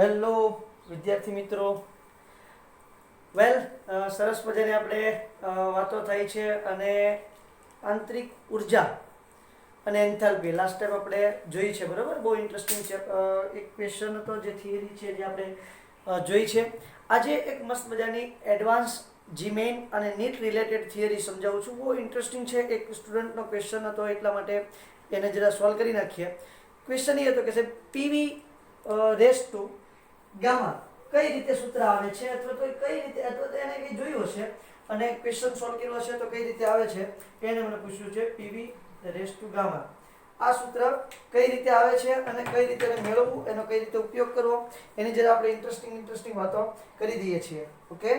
Hello વિદ્યાર્થી મિત્રો, વેલ સરસ મજાની આપણે વાતો થઈ છે અને આંતરિક ઉર્જા અને એન્થાલ્પી લાસ્ટ ટાઈમ આપણે જોઈ છે, બરાબર? બહુ ઇન્ટરેસ્ટિંગ છે. એક ક્વેશ્ચન હતો જે થિયરી છે જે આપણે જોઈ છે. આજે એક મસ્ત મજાની એડવાન્સ જીમેઇન અને નીટ રિલેટેડ થિયરી સમજાવું છું. બહુ ઇન્ટરેસ્ટિંગ છે. એક સ્ટુડન્ટનો ક્વેશ્ચન હતો એટલા માટે એને જરા સોલ્વ કરી નાખીએ. ક્વેશ્ચન એ હતો કે છે પીવી રેસ ટુ ગામા કઈ રીતે સૂત્ર આવે છે, અથવા તો કઈ રીતે, અથવા તો એને કંઈ જોયું હશે અને ક્વેશ્ચન સોલ્વ કર્યો હશે તો કઈ રીતે આવે છે એને મને પૂછ્યું છે. પીવી રેસ ટુ ગામા આ સૂત્ર કઈ રીતે આવે છે અને કઈ રીતે એને મેળવવું, એનો કઈ રીતે ઉપયોગ કરવો, એની જરા આપણે ઇન્ટરેસ્ટિંગ વાતો કરી દઈએ છીએ. ઓકે,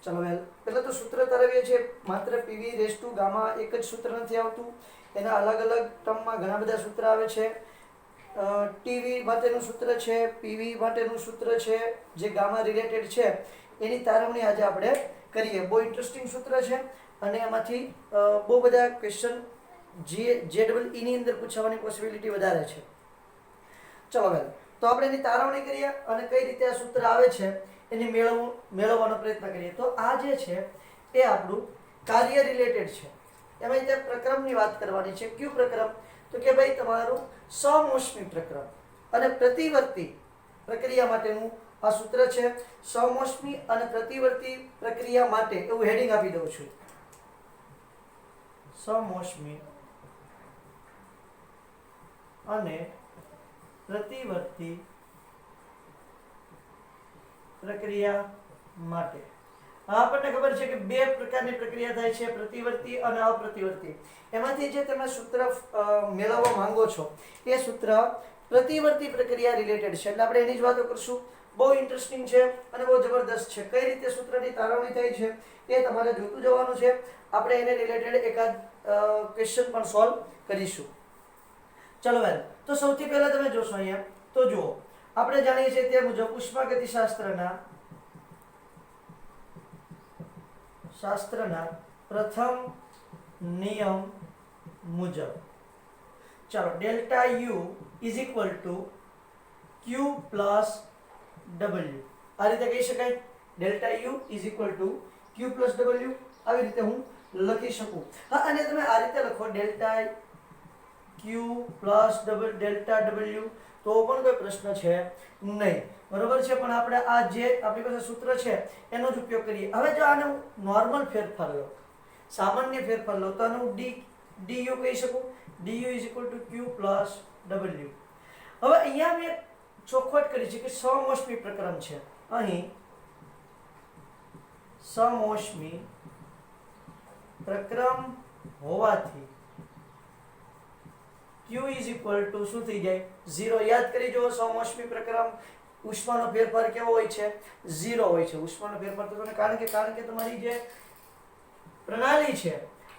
ચલો વેલ, પહેલા તો સૂત્ર તારવીએ છીએ. માત્ર પીવી રેસ ટુ ગામા એક જ સૂત્ર નથી આવતું, એના અલગ અલગ ટર્મમાં ઘણા બધા સૂત્ર આવે છે. ટીવી માટેનું સૂત્ર છે, પીવી માટેનું સૂત્ર છે, જે ગામા રિલેટેડ છે એની તારવણી આજે આપણે કરીએ. બહુ ઇન્ટરેસ્ટિંગ સૂત્ર છે અને એમાંથી બહુ બધા ક્વેશ્ચન JEE ની અંદર પૂછવાની પોસિબિલિટી વધારે છે. ચલો વેલ, તો આપણે એની તારવણી કરીએ અને કઈ રીતે આ સૂત્ર આવે છે એની મેળવવાનો પ્રયત્ન કરીએ. તો આ જે છે એ આપણું કાર્ય રિલેટેડ છે. એમાં ત્યાં પ્રક્રમની વાત કરવાની છે. કયું પ્રક્રમ? તો કે ભાઈ તમારું સમોષ્મી પ્રક્રમ અને પ્રતિવર્તી પ્રક્રિયા માટેનું આ સૂત્ર છે. સમોષ્મી અને પ્રતિવર્તી પ્રક્રિયા માટે એવું હેડિંગ આપી દઉં છું. સમોષ્મી અને પ્રતિવર્તી પ્રક્રિયા માટે આપણને ખબર છે કે બે પ્રકારની પ્રક્રિયા થાય છે, પ્રતિવર્તી અને અપ્રતિવર્તી. એમાંથી જે તમે સૂત્ર મેળવવા માંગો છો એ સૂત્ર પ્રતિવર્તી પ્રક્રિયા રિલેટેડ છે, એટલે આપણે એની જ વાતો કરશું. બહુ ઇન્ટરેસ્ટિંગ છે અને બહુ જબરદસ્ત છે. કઈ રીતે સૂત્રની તારવણી થાય છે એ તમારે જોતું જવાનું છે. આપણે એને રિલેટેડ એકાદ ક્વેશ્ચન પણ સોલ્વ કરીશું. ચલો વેલ, તો સૌથી પહેલા તમે જોશો અહીંયા, તો જુઓ આપણે જાણીએ છીએ તે મુજબ ઉષ્માગતિશાસ્ત્રના પ્રથમ નિયમ મુજબ ચાલો delta you is equal to Q plus W આ રીતે કહી શકાય. Delta you is equal to Q plus W આવી રીતે હું લખી શકું. હા, અને તમે આ રીતે લખો ડેલ્ટા ક્યુ પ્લસ ડેલ્ટા ડબલ્યુ તો પણ કોઈ પ્રશ્ન છે નહીં, બરોબર છે. પણ આપણે આ જે આપણી પાસે સૂત્ર છે એનો જ ઉપયોગ કરીએ. હવે જો આને હું નોર્મલ ફેરફાર લો, સામાન્ય ફેરફાર લો, તો આને હું ડીયુ કહી શકું. DU is equal to Q plus W. હવે અહીંયા મેં ચોખવટ કરી છે કે સમોષ્મી પ્રકરણ છે. અહીં સમોષ્મી પ્રક્રમ હોવાથી Q ઇઝ ઇક્વલ ટુ શું થઈ જાય? 0. યાદ કરી જો, સમોષ્મી પ્રક્રમ ઉષ્માનો ફેરફાર કેવો હોય છે? 0 હોય છે. ઉષ્માનો ફેરફાર તો કારણ કે તમારી જે પ્રણાલી છે,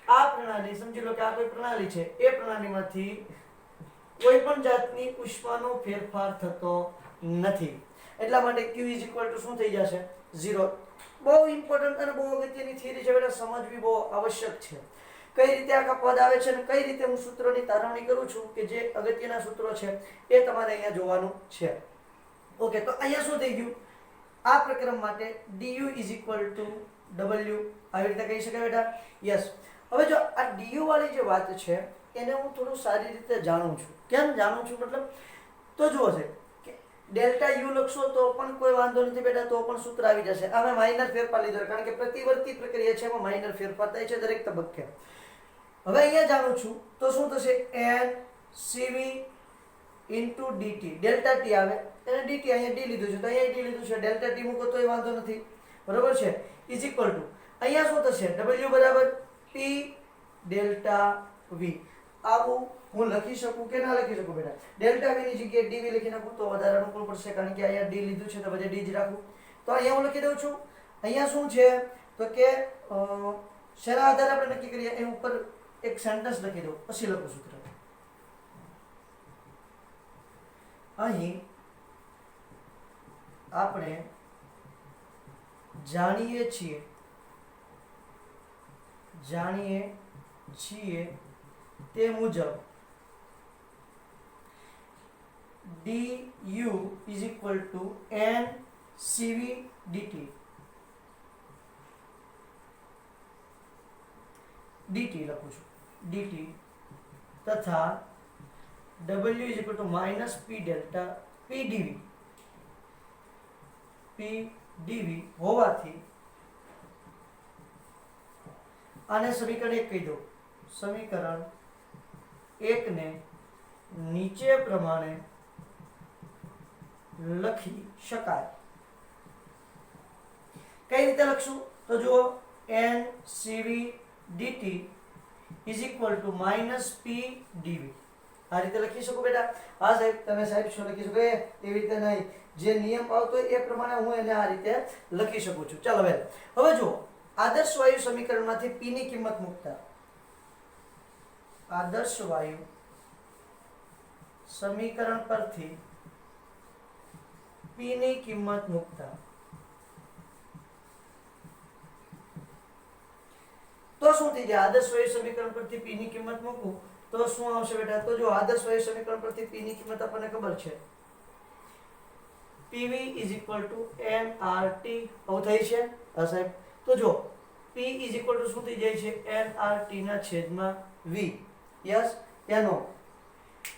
આ પ્રણાલી સમજી લો કે આ કોઈ પ્રણાલી છે, એ પ્રણાલીમાંથી કોઈ પણ જાતની ઉષ્માનો ફેરફાર થતો નથી. એટલા માટે Q ઇઝ ઇક્વલ ટુ શું થઈ જશે? 0. બહુ ઇમ્પોર્ટન્ટ અને બહુ અગત્યની થિયરી છે, બેટા સમજવી બહુ આવશ્યક છે. કઈ રીતે આખા પદ આવે છે અને કઈ રીતે હું સૂત્રોની તારવણી કરું છું, કે જે અગત્યના સૂત્રો છે એ તમારે અહીંયા જોવાનું છે. ઓકે, તો અહીંયા શું થઈ ગયું? આ પ્રક્રમ માટે du is equal two w આવી રીતે કહી શકાય બેટા. યસ. હવે જો આ du વાળી જે વાત છે એને હું થોડું સારી રીતે જાણું છું. કેમ જાણું છું? મતલબ તો જુઓ છે કે ડેલ્ટા યુ લખશો તો પણ કોઈ વાંધો નથી બેટા, તો પણ સૂત્ર આવી જશે. આમાં માઇનર ફેરફાર લીધો કારણ કે પ્રતિવર્તી પ્રક્રિયા છે, એમાં માઇનર ફેરફાર થાય છે દરેક તબક્કે. હવે અહીંયા જાણું છું તો શું થશે? NCV into dt. Delta T આવે એને dt, અહીંયા d લીધું છે તો અહીંયા d લીધું છે. ડેલ્ટા ટી મૂકો તોય વાંધો નથી, બરોબર છે. ઇઝ ઇક્વલ ટુ અહીંયા શું થશે? w બરાબર p ડેલ્ટા v. આવું હું લખી શકું કે ના લખી શકું બેટા? ડેલ્ટા v ની જગ્યાએ dv લખી નાખું તો વધારે અનુકૂળ પડશે, કારણ કે અહીંયા d લીધું છે તો બધે d જ રાખું. તો અહીંયા હું લખી દઉં છું. અહીંયા શું છે તો કે શેના આધારે આપણે નક્કી કરીએ એ ઉપર એક સેન્ટેન્સ લખી દઉં, પછી લખું સૂત્ર. અહીં આપણે જાણીએ છીએ તે મુજબ du is equal to n cv dt લખું છું dt તથા w is equal to minus p delta p dv હોવાથી આને સમીકરણ 1 કહી દો. સમીકરણ 1 ને નીચે પ્રમાણે લખી શકાય. કઈ રીતે લખશું તો જુઓ n cv dt is equal to minus p dv. આ રીતે લખી શકો બેટા. હા સાહેબ તમે સાહેબ શું લખી શકો એવી રીતે નહીં, જે નિયમ આવતો હોય એ પ્રમાણે હું એને આ રીતે લખી શકું છું. ચાલો હવે જુઓ આદર્શ વાયુ સમીકરણમાંથી p ની કિંમત મૂકતા આદર્શ વાયુ સમીકરણ પરથી p ની કિંમત મૂકતા તો શું થઈ જાય? આદર્શ વાયુ સમીકરણ પરથી p ની કિંમત મૂકું તો શું આવશે બેટા? તો જો આદર્શ વાયુ સમીકરણ પરથી p ની કિંમત આપણને ખબર છે pv is equal to nRT. આવું થઈ છે હા સાહેબ. તો જો p is equal to શું થઈ જાય છે? nRT ના છેદમાં v. યસ એનો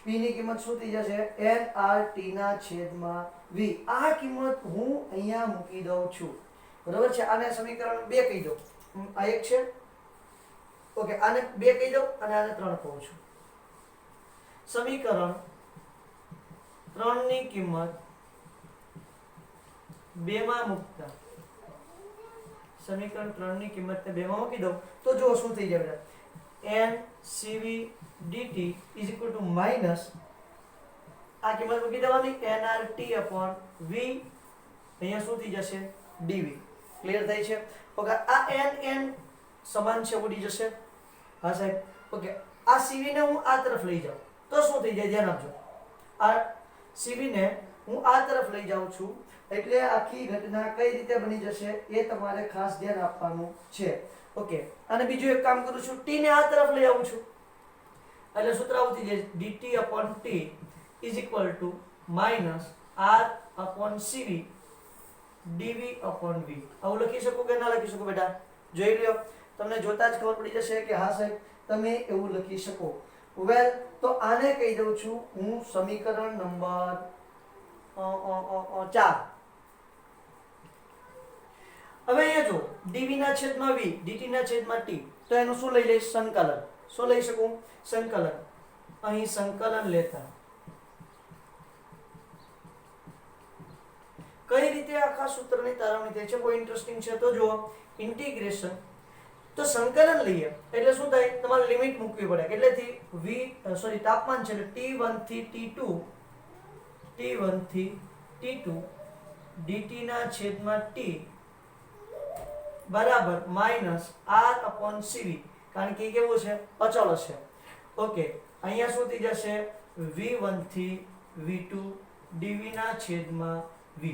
p ની કિંમત શું થઈ જશે? nRT ના છેદમાં v. આ કિંમત હું અહીંયા મૂકી દઉં છું. બરાબર છે. આને સમીકરણ 2 કહી દો. આ એક છે ઓકે, આને 2 કહી દો અને આને 3 કહું છું. સમીકરણ 3 ની કિંમત 2 માં મૂકતા સમીકરણ 3 ની કિંમતને 2 માં મૂકી દઉં તો જો શું થઈ જાય બેટા? n cv dt is equal to minus આ કિંમત મૂકી દેવાની nRT upon v. અહીંયા શું થઈ જશે? dv. ક્લિયર થઈ છે? ઓકે, આ n સમાન છે, ઉડી જશે. હા સાહેબ. ઓકે, આ cv ને હું આ તરફ લઈ જાઉં તો શું થઈ જાય? ધ્યાન આપજો. આ cv ને હું આ તરફ લઈ જાઉં છું એટલે આખી ઘટના કઈ રીતે બની જશે એ તમારે ખાસ ધ્યાન આપવાનું છે. ઓકે, અને બીજું એક કામ કરું છું, t ને આ તરફ લઈ આવું છું એટલે સૂત્ર આવું થઈ જાય dt upon t is equal to minus r upon cv dv upon v. આવું લખી શકો કે ના લખી શકો બેટા? જોઈ લ્યો, તમને જોતા જ ખબર પડી જશે કે હા સાહેબ તમે એવું લખી શકો. વેલ, તો આને કહી દઉં છું હું સમીકરણ નંબર 4. હવે અહીંયા જો dv ના છેદમાં v dt ના છેદમાં t, તો એનું શું લઈ લઈશ? સંકલન. શું લઈ શકું? સંકલન. અહીં સંકલન લેતા કઈ રીતે આખા સૂત્રની તારવણી થાય છે બહુ ઇન્ટરેસ્ટિંગ છે. તો જો ઇન્ટિગ્રેશન તો સંકલન લઈએ એટલે શું થાય? તમારે લિમિટ મૂકવી પડે. કેટલેથી? તાપમાન છે એટલે T1 થી T2 dt ના છેદમાં t બરાબર માઈનસ r upon cv. કારણ કે કેવું છે? અચળ છે. ઓકે, અહીંયા શું થઈ જશે? v1 થી v2 dv ના છેદમાં v.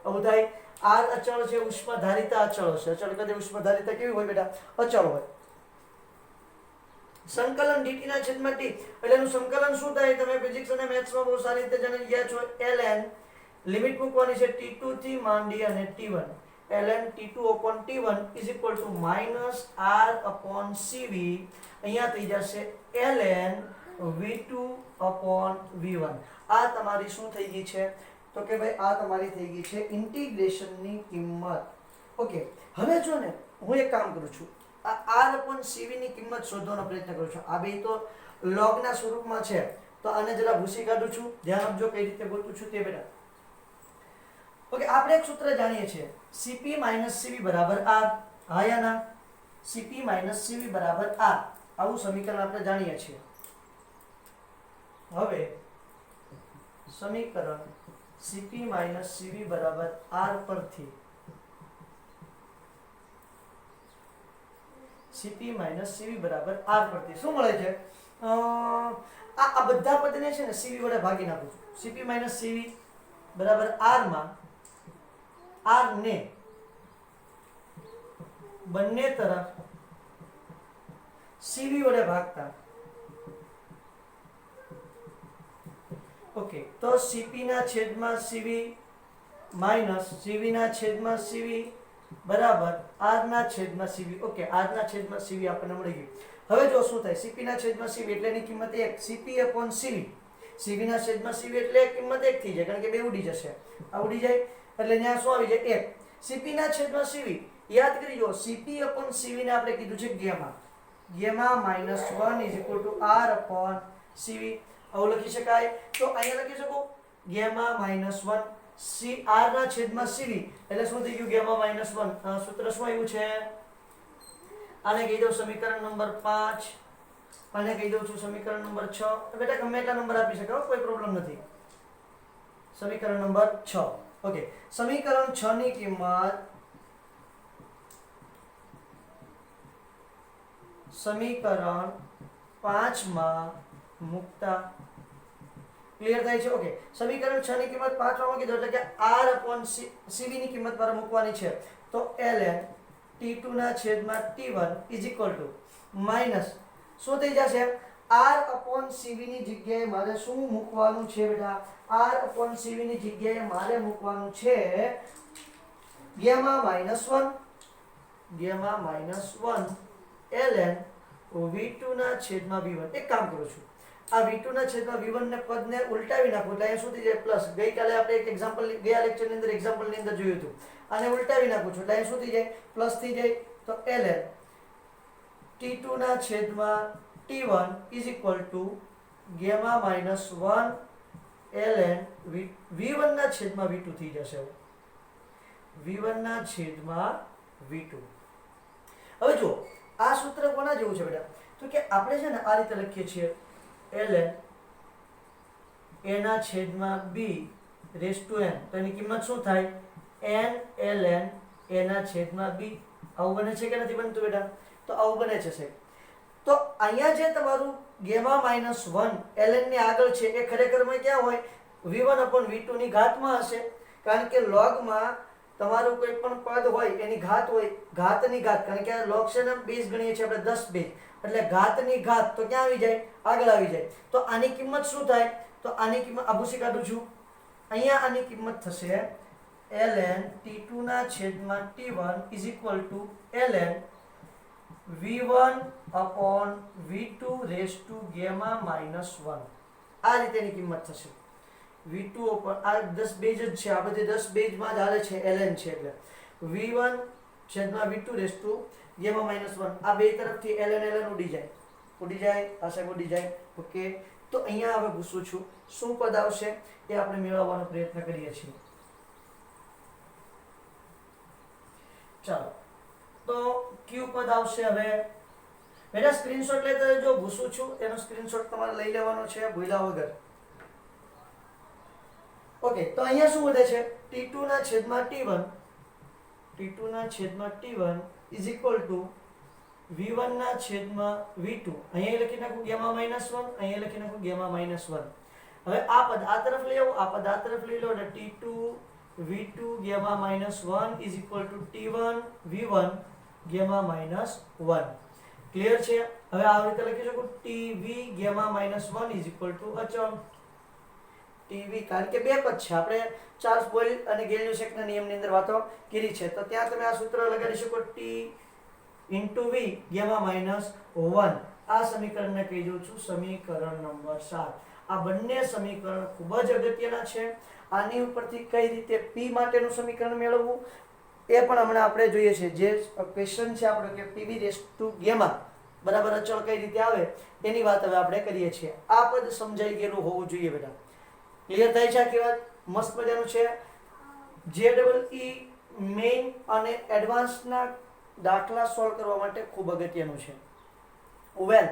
આવું થાય. r અચળ છે, ઉષ્માધારિતા અચળ છે. અચળ કદે ઉષ્માધારિતા કેવી હોય બેટા? અચળ હોય. સંકલન dt ના છેદમાં t એટલે એનું સંકલન શું થાય? તમે ફિઝિક્સ અને મેથ્સમાં બહુ સારી રીતે જાણી ગયા છો. ln લિમિટ મૂકવાની છે t2 થી માંડી અને t1. ln t2 upon t1 is equal to minus r upon cv. અહીંયા થઈ જશે ln v2 upon v1. આ તમારી શું થઈ ગઈ છે? તો કે ભાઈ આ તમારી થઈ ગઈ છે ઇન્ટિગ્રેશનની કિંમત. ઓકે, હવે જો ને હું એક કામ કરું છું, આ r upon cv ની કિંમત શોધવાનો પ્રયત્ન કરું છું. આ બે તો લોગના સ્વરૂપમાં છે તો આને જરા ભૂસી કાઢું છું. ધ્યાન આપજો કઈ રીતે ગોતું છું તે બેટા. ઓકે, આપણે એક સૂત્ર જાણીએ છીએ Cp - Cv બરાબર r. હા યા ના? Cp - Cv બરાબર r. આવું સમીકરણ આપણે જાણીએ છીએ. હવે સમીકરણ Cp - Cv બરાબર r પરથી Cp - Cv બરાબર r પરથી શું મળે છે? આ બધા પદને છે ને Cv વડે ભાગી નાખું છું. Cp - Cv બરાબર r માં r ને બંને તરફ Cv વડે ભાગતા ઓકે, તો Cp ના છેદમાં Cv માઇનસ Cv ના છેદમાં Cv બરાબર R ના છેદમાં Cv. ઓકે, R ના છેદમાં Cv આપણને મળી ગયું. હવે જો શું થાય, Cp ના છેદમાં Cv એટલે એની કિંમત 1, Cp upon Cv. Cv ના છેદમાં Cv એટલે કિંમત 1 થઈ જાય, કારણ કે બે ઉડી જશે. આ ઉડી જાય એટલે ત્યાં શું આવી જાય 1. Cp ના છેદમાં Cv યાદ કરી જો, Cp upon Cv ને આપણે કીધું છે gamma. Gamma -1 is equal to R upon Cv. આવું લખી શકાય. તો અહીંયા લખી શકો ગામા -1 R ના છેદમાં Cv એટલે શું થઈ ગયું, ગામા -1. સૂત્ર શું આવ્યું છે, આને કહી દઉં સમીકરણ નંબર 5, આને કહી દઉં છું સમીકરણ નંબર 6. બેટા ગમે એટલા નંબર આપી શકાય, કોઈ પ્રોબ્લેમ નથી. સમીકરણ નંબર 6. ઓકે, સમીકરણ 6 ની કિંમત સમીકરણ 5 માં મૂકતા ક્લિયર થાય છે. ઓકે, સમીકરણ 6 ની કિંમત 5 માં કીધું એટલે કે R upon Cv ની કિંમત મારે મૂકવાની છે. તો ln T2 ના છેદમાં T1 is equal to minus શું થઈ જશે, R upon Cv ની જગ્યાએ મારે શું મૂકવાનું છે બેટા, R upon Cv ની જગ્યાએ મારે મૂકવાનું છે ગામા -1 ln V2 ના છેદમાં V1. એક કામ કરું છું, આ V2 ના છેદમાં V1 ને પદને ઉલટાવી નાખો એટલે અહીંયા શું થઈ જાય પ્લસ. ગઈકાલે આપણે એક એક્ઝામ્પલ ગયા લેક્ચરની અંદર એક્ઝામ્પલની અંદર જોયું હતું. આને ઉલટાવી નાખું છું એટલે અહીંયા શું થઈ જાય પ્લસ થઈ જાય. તો ln T2 ના છેદમાં T1 is equal to gamma -1 ln V1 ના છેદમાં V2 થઈ જશે. V1 ના છેદમાં V2. હવે જો આ સૂત્ર કોના જેવું છે બેટા, તો કે આપણે છે ને આ રીતે લખીએ છીએ ln a ના છેદમાં b રેઝ ટુ n. તો એની કિંમત શું થાય, n ln a ના છેદમાં b. આવું બને છે કે નથી બનતું બેટા, તો આવું બને છે સાહેબ. તો અહીંયા જે તમારું ગામા -1 ln ની આગળ છે એ ખરેખરમાં ક્યાં હોય, v1 upon v2 ની ઘાતમાં હશે. કારણ કે લોગમાં તમારું કોઈ પણ પદ હોય એની ઘાત હોય, ઘાતની ઘાત, કારણ કે આ લોગ છે ને બેઝ ગણીએ છીએ આપણે 10 બેઝ, એટલે ઘાતની ઘાત તો ક્યાં આવી જાય, આગળ આવી જાય. તો આની કિંમત શું થાય, તો આની કિંમત આ ભૂસી કાઢું છું, અહીંયા આની કિંમત થશે ln T2 ના છેદમાં T1 is equal to ln V1 upon V2 raised to gamma -1. આ રીતેની કિંમત થશે. V2 ઉપર આ 10 બેઝ જ છે, આ બધી 10 બેઝમાં જ હાલે છે, ln છે એટલે V1 છેદમાં V2 raised to gamma -1. આ બે તરફથી ln ઉડી જાય, આ સાહેબ ઉડી જાય. ઓકે, તો અહીંયા હવે પૂછું છું શું પદ આવશે એ આપણે મેળવવાનો પ્રયત્ન કરીએ છીએ. ચાલો, તો કયું પદ આવશે હવે બેટા, સ્ક્રીનશોટ લેતા જો પૂછું છું એનો સ્ક્રીનશોટ તમારે લઈ લેવાનો છે ભૂલ્યા વગર. ઓકે, તો અહીંયા શું વધે છે, T2 ના છેદમાં T1, T2 ના છેદમાં T1 is equal to V1 ના છેદમાં V2. અહીંયા લખી નાખું ગામા -1, અહીંયા લખી નાખું ગામા -1. હવે આ પદ આ તરફ લઈ આવો, આ પદ આ તરફ લઈ લો એટલે T2 V2 gamma -1 is equal to T1 V1 gamma -1. Clear છે. હવે આ રીતે લખી શકું TV gamma -1 is equal to અચળ TV, કારણ કે બે પદ છે, આપણે ચાર્લ્સ બોયલ અને ગેલ-લ્યુસેકના નિયમની અંદર વાતો કરી છે. તો ત્યાં તમે આ સૂત્ર લગાડી શકો T into V ગામા -1. આ સમીકરણને કહી દઉં છું સમીકરણ નંબર 7. આ બંને સમીકરણ ખૂબ જ અગત્યના છે. આની ઉપરથી કઈ રીતે P માટેનું સમીકરણ મેળવવું એ પણ હમણાં આપણે જોઈએ છે. જે ક્વેશ્ચન છે આપણો કે PV રેઝ ટુ ગામા બરાબર અચળ કઈ રીતે આવે એની વાત હવે આપણે કરીએ છીએ. આ પદ સમજાઈ ગયેલું હોવું જોઈએ બેટા. ક્લિયર થાય છે આખી વાત? મસ્ત મજાનું છે. JEE મેઇન અને એડવાન્સના દાખલા સોલ્વ કરવા માટે ખૂબ અગત્યનું છે. વેલ,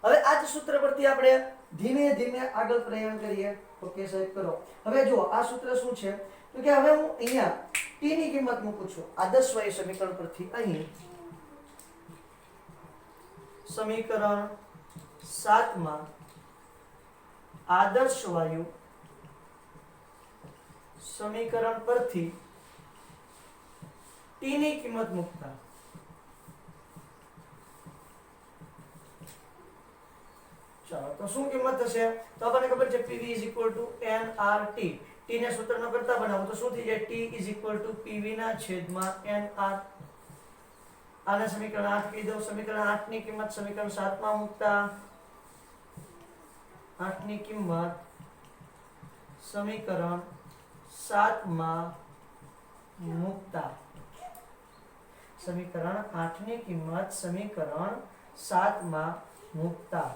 હવે આ જ સૂત્ર પરથી આપણે ધીમે ધીમે આગળ પ્રયાણ કરીએ. ઓકે સાહેબ, કરો. હવે જુઓ આ સૂત્ર શું છે, તો કે હવે હું અહીંયા t ની કિંમત મૂકું છું આદર્શ વાયુ સમીકરણ પરથી. અહીં સમીકરણ 7 માં આદર્શ વાયુ સમીકરણ પરથી t ની કિંમત મૂકતા ચાલો તો શું કિંમત થશે? તો આપણને ખબર છે PV nRT. t ને સૂત્રનો કરતા બનાવો તો શું થઈ જાય? t PV ના છેદમાં nR. આને સમીકરણ 8 કહી દો. સમીકરણ 8 ની કિંમત સમીકરણ 7 માં મૂકતા 8 ની કિંમત સમીકરણ 7 માં મૂકતા સમીકરણ 8 ની કિંમત સમીકરણ 7 માં મૂકતા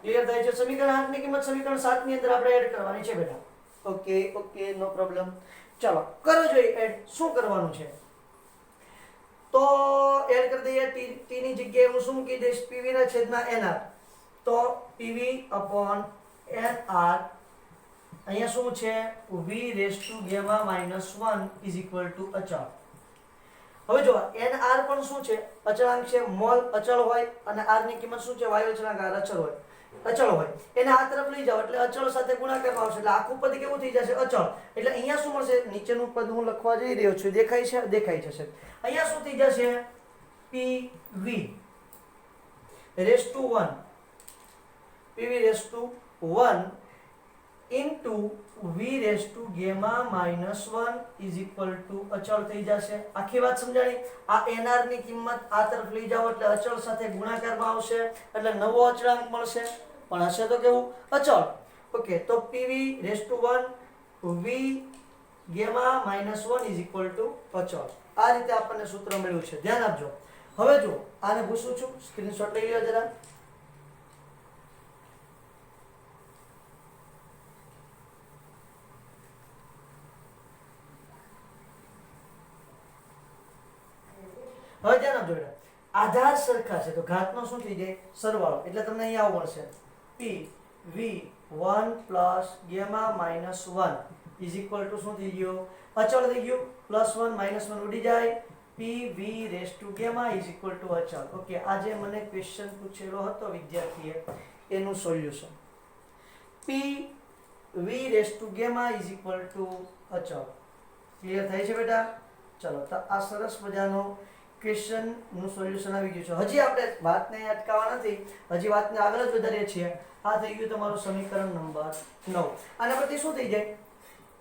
ક્લિયર થાય છે. સમીકરણ 8 ની કિંમત સમીકરણ 7 ની અંદર આપણે એડ કરવાની છે બેટા. Okay no problem. ચાલો કરો જોઈએ એડ. શું કરવાનું છે? તો એડ કરી દઈએ. t ની જગ્યાએ હું શું મૂકી દઈશ? PV ના છેદમાં nr. તો PV upon nr અહીંયા શું છે? v raised to gamma minus 1 is equal to અચળ. હવે જો nr પણ શું છે? અચળાંક છે. મોલ અચળ હોય અને r ની કિંમત શું છે? વાયુ અચળાંક r અચળ હોય. અચળ હોય એને આ તરફ લઈ જાઓ એટલે અચળ સાથે ગુણાકારમાં આવશે એટલે આખું પદ કેવું થઈ જશે? અચળ. એટલે અહીંયા શું મળશે? નીચેનું પદ હું લખવા જઈ રહ્યો છું. દેખાય છે? દેખાઈ જશે. અહીંયા શું થઈ જશે? PV raised to 1 PV raised to 1 into v raised to gamma minus 1 is equal to અચળ થઈ જશે. આખી વાત સમજાણી? આ nr ની કિંમત આ તરફ લઈ જાઓ એટલે અચળ સાથે ગુણાકારમાં આવશે એટલે નવો અચળાંક મળશે. પણ હશે તો કેવું? અચળ. ઓકે તો PV raised to 1 v gamma minus 1 is equal to અચળ. આ રીતે આપણને સૂત્ર મળ્યું છે. ધ્યાન આપજો. હવે જો આને પૂછું છું, સ્ક્રીનશોટ લઈ લો જરા. હવે ધ્યાન આપજો બેટા. આધાર સરખા છે તો ઘાતનો શું થઈ જાય? સરવાળો. એટલે તમને અહીંયા આવું મળશે PV1 plus gamma minus 1 is equal to શું થઈ ગયું? અચળ થઈ ગયું. +1 -1 ઉડી જાય. PV raised to gamma is equal to અચળ. ઓકે આજે મને ક્વેશ્ચન પૂછેલો હતો વિદ્યાર્થીએ એનું solution. PV raised to gamma is equal to અચળ. ક્લિયર થાય છે બેટા? ચલો તો આ સરસ મજાનો ક્વેશ્ચન નું સોલ્યુશન આવી ગયું છે. હજી આપણે વાતને અટકાવવા નથી, હજી વાતને આગળ જ વધારીએ છીએ. આ થઈ ગયું તમારું સમીકરણ નંબર 9. આના પરથી શું થઈ જાય?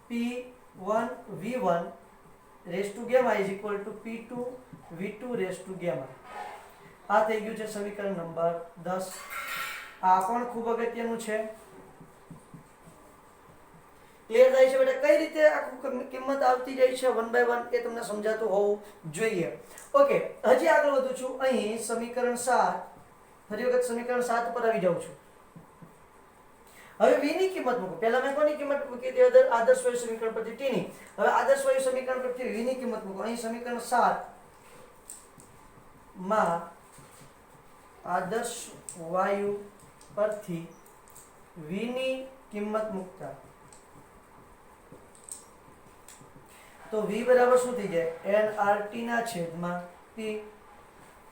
P1 V1 raised to gamma is equal to P2 V2 raised to gamma. આ થઈ ગયું છે સમીકરણ નંબર 10. આ પણ ખૂબ અગત્યનું છે. ક્લિયર થાય છે બેટા? કઈ રીતે આખું કિંમત આવતી જાય છે 1 by 1 એ તમને સમજાતું હોવું જોઈએ. ઓકે હજી આગળ વધું છું. અહીં સમીકરણ 7 ફરી વખત સમીકરણ 7 પર આવી જાઉં છું. હવે v ની કિંમત મૂકો. પહેલા મેં કોની કિંમત મૂકી હતી? આદર્શ વાયુ સમીકરણ પરથી t ની. હવે આદર્શ વાયુ સમીકરણ પરથી v ની કિંમત મૂકો. અહીં સમીકરણ 7 માં આદર્શ વાયુ પરથી v ની કિંમત મૂકતા તો v બરાબર શું થઈ જાય? nRT ના છેદમાં p.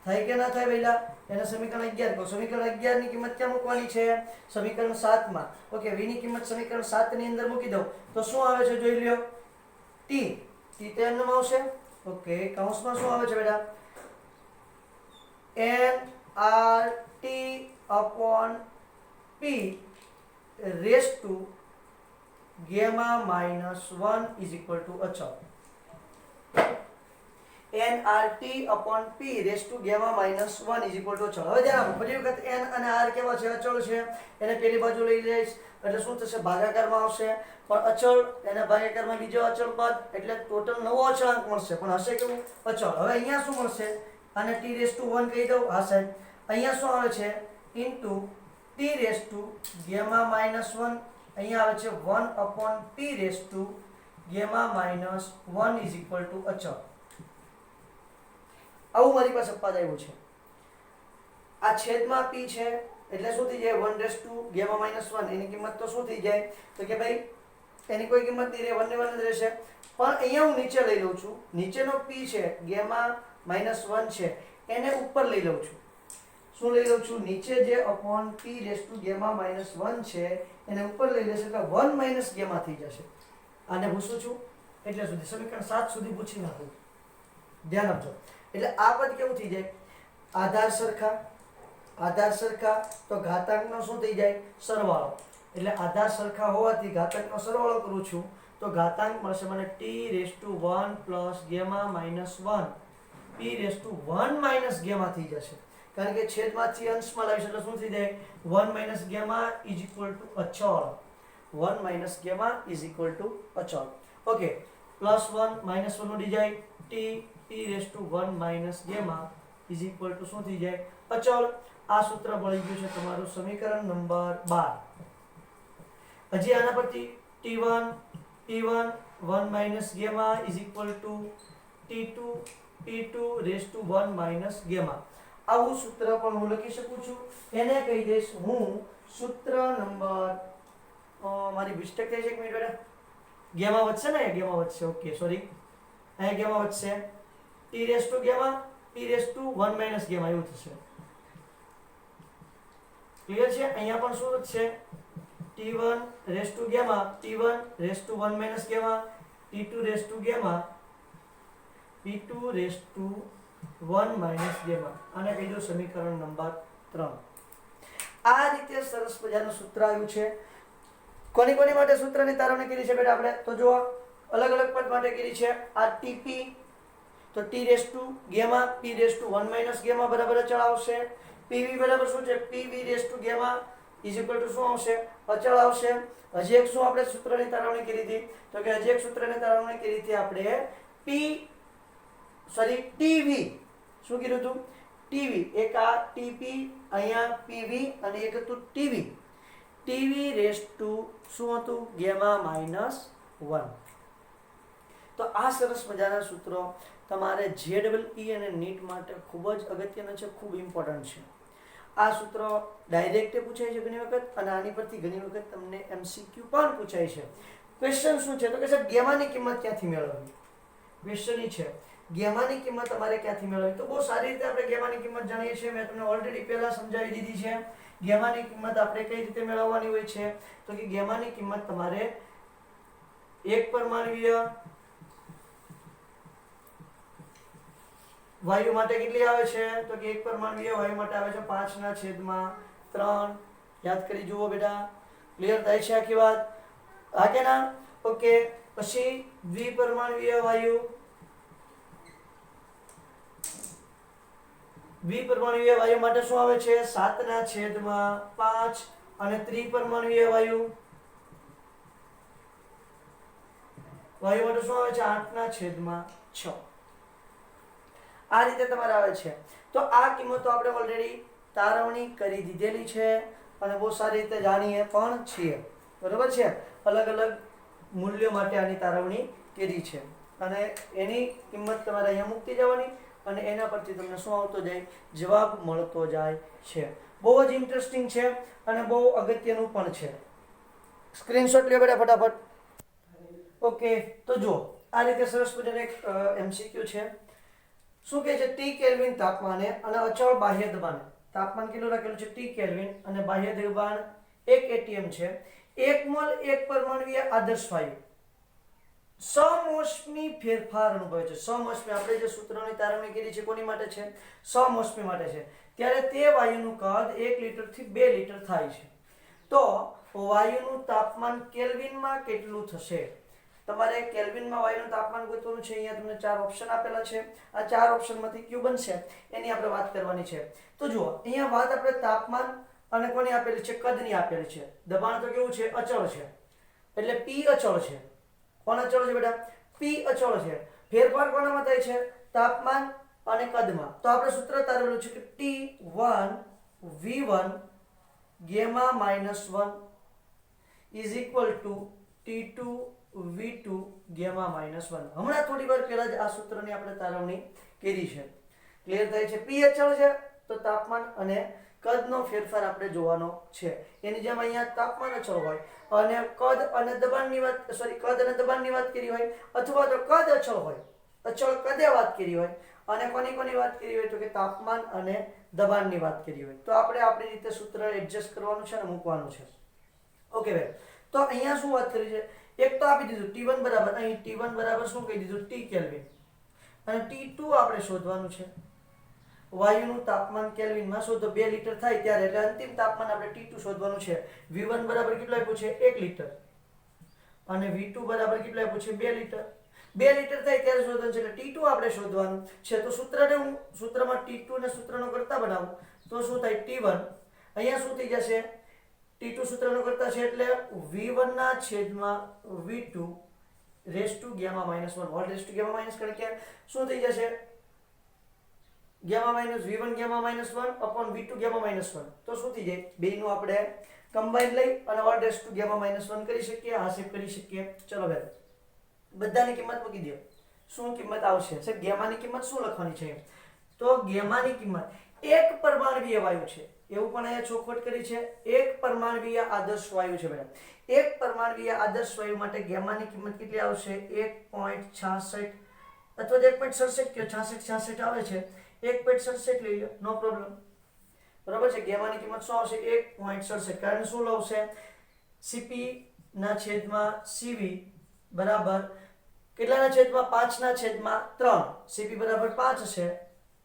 થાય કે ના થાય પહેલા? એને સમીકરણ 11 કહો. સમીકરણ 11 ની કિંમત ક્યાં મૂકવાની છે? સમીકરણ 7 માં. ઓકે v ની કિંમત સમીકરણ 7 ની અંદર મૂકી દઉં તો શું આવે છે જોઈ લ્યો. t તો એમનેમ આવશે. ઓકે કૌંસમાં શું આવે છે બેટા? nRT upon p raised to gamma minus 1 is equal to અચળ. nRT upon p raised to gamma minus 1 is equal to અચળ. હવે ધ્યાન આપો. ફરી વખત n અને r કેવા છે? અચળ છે. એને પેલી બાજુ લઈ જઈશ એટલે શું થશે? ભાગાકારમાં આવશે. પણ અચળ એને ભાગાકારમાં બીજો અચળ પદ એટલે ટોટલ નવો અચળાંક મળશે. પણ હશે કેવું? અચળ. હવે અહીંયા શું મળશે? આને t raised to 1 કહી દઉં. હા સાહેબ. અહીંયા શું આવે છે? into t raised to gamma minus 1. અહીંયા આવે છે 1 upon p raised to gamma minus 1 is equal to અચળ. આવું મારી પાસે પદ આવ્યું છે. આ છેદમાં p છે એટલે શું થઈ જાય? 1 raised to gamma minus 1. એની કિંમત તો શું થઈ જાય? તો કે ભાઈ એની કોઈ કિંમત નહીં રહે, 1 ને 1 જ રહેશે. પણ અહીંયા હું નીચે લઈ લઉં છું. નીચેનો p છે gamma minus 1 છે એને ઉપર લઈ લઉં છું. શું લઈ લઉં છું? નીચે જે upon p raised to gamma minus 1 છે એને ઉપર લઈ લેશે એટલે 1 minus gamma થઈ જશે. આને પૂછું છું એટલે સુધી સમીકરણ 7 સુધી પૂછી નાખું. ધ્યાન આપજો. એટલે આ પદ કેવું થઈ જાય? આધાર સરખા. આધાર સરખા તો ઘાતાંકનો શું થઈ જાય? સરવાળો. એટલે આધાર સરખા હોવાથી ઘાતાંકનો સરવાળો કરું છું તો ઘાતાંક મળશે મને t⁻1 + gamma - 1 p⁻1 - gamma થઈ જશે. કારણ કે છેદમાંથી અંશમાં લાવીશ એટલે શું થઈ જાય? 1 - gamma = અચળ. 1 - gamma = અચળ. ઓકે, +1 -1 ઉડી જાય. t⁻1 - gamma = શું થઈ જાય? અચળ. આ સૂત્ર મળી ગયું છે તમારું સમીકરણ નંબર 12. હજી આના પરથી t1 p1 1 - gamma = t2 gamma. આવું સૂત્ર પણ હું લખી શકું છું. એને કહી દઈશ હું સૂત્ર નંબર મારી મિસ્ટેક થઈ છે એક મિનિટ બેટા. ગેમા વધશે ને? ગેમા વધશે. ઓકે, સોરી, અહીંયા ગેમા વધશે. t gamma p1 - gamma એવું થશે. ક્લિયર છે? અહીંયા પણ શું વધશે? t1 gamma p1 gamma t2 gamma p2 gamma. આને કહી દો સમીકરણ નંબર 3. આ રીતે સરસ મજાનું સૂત્ર આવ્યું છે. કોની કોની માટે સૂત્રની તારવણી કરી છે બેટા આપણે? તો જો અલગ અલગ પદ માટે કરી છે. આ tp તો t gamma p1 gamma બરાબર અચળ આવશે. pv બરાબર શું છે? pv gamma = શું આવશે? અચળ આવશે. હજી એક શું આપણે સૂત્રની તારવણી કરી હતી? તો કે હજી એક સૂત્રની તારવણી કરી હતી આપણે tv. શું કીધું હતું? tv. એક આ tp, અહીંયા pv અને એક હતું tv. tv શું હતું? gamma - 1. તો આ સરસ મજાના સૂત્રો તમારે JEE અને NEET માટે ખૂબ જ અગત્યના છે, ખૂબ ઇમ્પોર્ટન્ટ છે. આ સૂત્ર ડાયરેક્ટ પૂછાય છે ઘણી વખત અને આની પરથી ઘણી વખત તમને MCQ પણ પૂછાય છે. ક્વેશ્ચન શું છે? તો કે સાહેબ ગેમાની કિંમત ક્યાંથી મેળવવી? ક્વેશ્ચન છે ગેમાની કિંમત તમારે ક્યાંથી મેળવવી? તો બહુ સારી રીતે આપણે ગેમાની કિંમત જાણીએ છીએ. મેં તમને ઓલરેડી પહેલા સમજાવી દીધી છે. ગેમાની કિંમત આપણે કઈ રીતે મેળવવાની હોય છે? તો કે ગેમાની કિંમત તમારે એક પરમાણુય વાયુ માટે કેટલી આવે છે? તો કે એક પરમાણુય વાયુ માટે આવે છે 5/3. યાદ કરી જુઓ બેટા. ક્લિયર થાય છે આખી વાત? હા કે ના? ઓકે. પછી દ્વિપરમાણુય વાયુ, દ્વિપરમાણુય વાયુ માટે શું આવે છે? 7/5. અને ત્રિપરમાણુય વાયુ માટે શું આવે છે? 8/6. આ રીતે તમારે આવે છે. તો આ કિંમતો આપણે ઓલરેડી તારવણી કરી દીધેલી છે અને બહુ સારી રીતે જાણીએ પણ છીએ. બરોબર છે? અલગ અલગ મૂલ્યો માટે આની તારવણી કરી છે અને એની કિંમત તમારે અહીંયા મૂકતી જવાની અને એના પરથી તમને શું આવતો જાય? જવાબ મળતો જાય છે. બહુ જ ઇન્ટરેસ્ટિંગ છે અને બહુ અગત્યનું પણ છે. સ્ક્રીનશોટ લ્યો બેટા ફટાફટ. ઓકે, તો જો આ રીતે સરસ મજાનું એક MCQ છે. શું કહે છે? T કેલ્વિન તાપમાને અને અચળ બાહ્ય દબાણે. તાપમાન કેટલું રાખેલું છે? T કેલ્વિન અને બાહ્ય દબાણ 1 atm છે. 1 મોલ એક પરમાણુય આદર્શ વાયુ સમોષ્મી ફેરફાર અનુભવે છે. સમોષ્મી આપણે જે સૂત્રની તારવણી કરી છે કોની માટે છે? સમોષ્મી માટે છે. ત્યારે તે વાયુનું કદ 1 લિટરથી 2 લિટર થાય છે. તો વાયુનું તાપમાન કેલ્વિનમાં કેટલું થશે? તમારે કેલ્વિનમાં વાયુનું તાપમાન ગોતવાનું છે. અહીંયા તમને 4 ઓપ્શન આપેલા છે. આ 4 ઓપ્શનમાંથી કયું બનશે એની આપણે વાત કરવાની છે. તો જુઓ અહીંયા વાત આપણે તાપમાન અને કોની આપેલી છે? કદની આપેલી છે. દબાણ તો કેવું છે? અચળ છે. એટલે P અચળ છે. કોણ અચળ છે બેટા? P અચળ છે. ફેરફાર કોનામાં થાય છે? તાપમાન અને કદમાં. તો આપણે સૂત્ર તારેલું છે કે T1 V1 gamma -1 = T2 V2 gamma -1. હમણાં થોડી વાર પહેલા જ આ સૂત્રની આપણે તારવણી કરી છે. ક્લિયર થાય છે? P અચળ છે તો તાપમાન અને કદનો ફેરફાર આપણે જોવાનો છે. એની જેમ અહીંયા તાપમાન અચળ હોય અને કદ અને દબાણની વાત કરી હોય અથવા તો કદ અચળ હોય, અચળ કદે વાત કરી હોય અને કોની વાત કરી હોય તો કે તાપમાન અને દબાણની વાત કરી હોય તો આપણે આપણી રીતે સૂત્ર એડજસ્ટ કરવાનું છે અને મૂકવાનું છે. ઓકે ભાઈ, તો અહીંયા શું વાત કરી છે? એક તો આપી દીધું T1 બરાબર, અહીં T1 બરાબર શું કહી દીધું? T કેલ્વિન અને T2 આપણે શોધવાનું છે. વાયુનું તાપમાન કેલ્વિનમાં શોધો 2 લિટર થાય ત્યારે એટલે અંતિમ તાપમાન આપણે T2 શોધવાનું છે. V1 બરાબર કેટલું આપ્યું છે 1 લિટર અને V2 બરાબર કેટલું આપ્યું છે 2 લિટર. 2 લિટર થાય ત્યારે શોધવાનું છે એટલે T2 આપણે શોધવાનું છે. તો સૂત્રને હું સૂત્રમાં T2 ને સૂત્રનો કરતા બનાવું તો શું થાય T1. અહીંયા શું થઈ જશે T2 સૂત્રનો કરતા છે એટલે V1 ના છેદમાં V2 raise to gamma minus 1 whole raise to gamma minus કારણ કે શું થઈ જશે gamma minus V1 gamma minus 1 upon V2 gamma minus 1. તો શું થઈ જાય બેયનું આપણે કમ્બાઈન લઈ અને whole raise to gamma minus 1 કરી શકીએ. આ શેપ કરી શકીએ. ચલો ભાઈ બધાની કિંમત મૂકી દો. શું કિંમત આવશે સાહેબ ગામાની કિંમત શું લખવાની છે તો ગામાની કિંમત એક પરમાણુય વાયુ છે એવું પણ અહીંયા ચોખવટ કરી છે. એક પરમાણુય આદર્શ વાયુ છે બેટા. એક પરમાણુય આદર્શ વાયુ માટે ગામાની કિંમત કેટલી આવશે 1.66 અથવા તો 1.67 કે 66 આવે છે 1.67 લઈ લો નો પ્રોબ્લેમ બરાબર છે. ગામાની કિંમત શું આવશે 1.67 કારણ શું લવશે Cp ના છેદમાં Cv બરાબર કેટલાના છેદમાં 5 ના છેદમાં 3. Cp બરાબર 5 હશે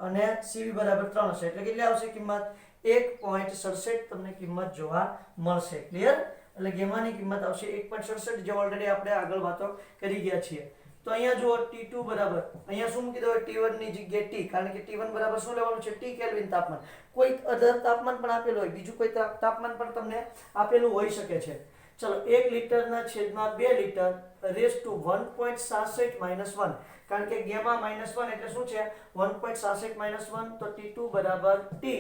અને Cv બરાબર 3 હશે એટલે કેટલી આવશે કિંમત 1.67 તમને કિંમત જોવા મળશે. ક્લિયર એટલે ગામાની કિંમત આવશે 1.67 જે ઓલરેડી આપણે આગળ વાતો કરી ગયા છીએ. તો અહીંયા જુઓ T2 બરાબર અહીંયા શું મૂકી દો T1 ની જગ્યાએ T કારણ કે T1 બરાબર શું લેવાનું છે T કેલ્વિન તાપમાન. કોઈ અધર તાપમાન પણ આપેલું હોય બીજું કોઈ તાપમાન પણ તમને આપેલું હોઈ શકે છે. ચલો 1 લિટરના છેદમાં 2 લિટર રેસ ટુ 1.67 માઇનસ 1 કારણ કે ગામા માઇનસ 1 એટલે શું છે 1.67 માઇનસ 1 તો T2 બરાબર T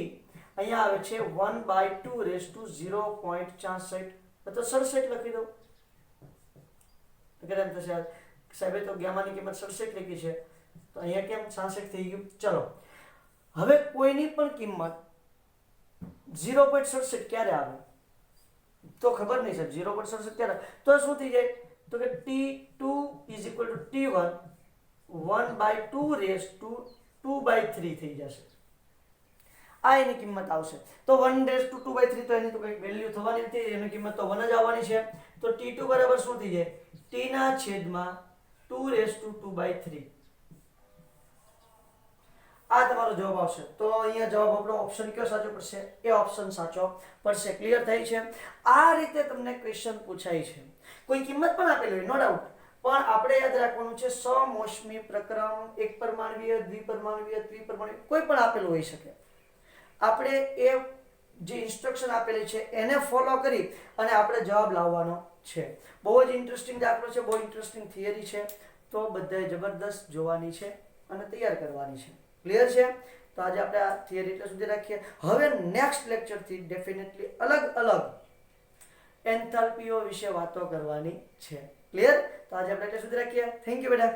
અહીંયા આવે છે 1/2 રેસ ટુ 0.66 તો 67 લખી દો તો કેમ થશે સાહેબે તો ગામાની કિંમત 67 લખી છે તો અહીંયા કેમ 66 થઈ ગયું. ચલો હવે કોઈની પણ કિંમત 0.67 ક્યારે આવે તો ખબર નહીં સાહેબ 0.67 ક્યારે તો શું થઈ જાય તો કે T2 = T1 1/2 રેસ ટુ 2/3 થઈ જશે. આ એની કિંમત આવશે તો 1 રેસ ટુ 2/3 તો એની તો કંઈ વેલ્યુ થવાની નથી એની કિંમત તો 1 જ આવવાની છે. તો T2 બરાબર શું થઈ જાય T ના છેદમાં 2 રેસ ટુ 2/3 આ તમારો જવાબ આવશે. તો અહીંયા જવાબ આપણો ઓપ્શન કયો સાચો પડશે એ ઓપ્શન સાચો પડશે. ક્લિયર થઈ છે. આ રીતે તમને ક્વેશ્ચન પૂછાય છે. કોઈ કિંમત પણ આપેલી હોય નો ડાઉટ પણ આપણે યાદ રાખવાનું છે સમોષ્મી પ્રકરણ એક પરમાણુય દ્વિપરમાણુય ત્રિપરમાણુય કોઈ પણ આપેલું હોઈ શકે. આપણે એ જે ઇન્સ્ટ્રક્શન આપેલી છે એને ફોલો કરી અને આપણે જવાબ લાવવાનો છે. બહુ જ ઇન્ટરેસ્ટિંગ દાખલો છે બહુ ઇન્ટરેસ્ટિંગ થિયરી છે તો બધાએ જબરદસ્ત જોવાની છે અને તૈયાર કરવાની છે. ક્લિયર છે. તો આજે આપણે આ થિયરી એટલે સુધી રાખીએ. હવે નેક્સ્ટ લેક્ચરથી ડેફિનેટલી અલગ અલગ એન્થાલ્પીઓ વિશે વાતો કરવાની છે. ક્લિયર. તો આજે આપણે એટલે સુધી રાખીએ. થેન્ક યુ બેટા.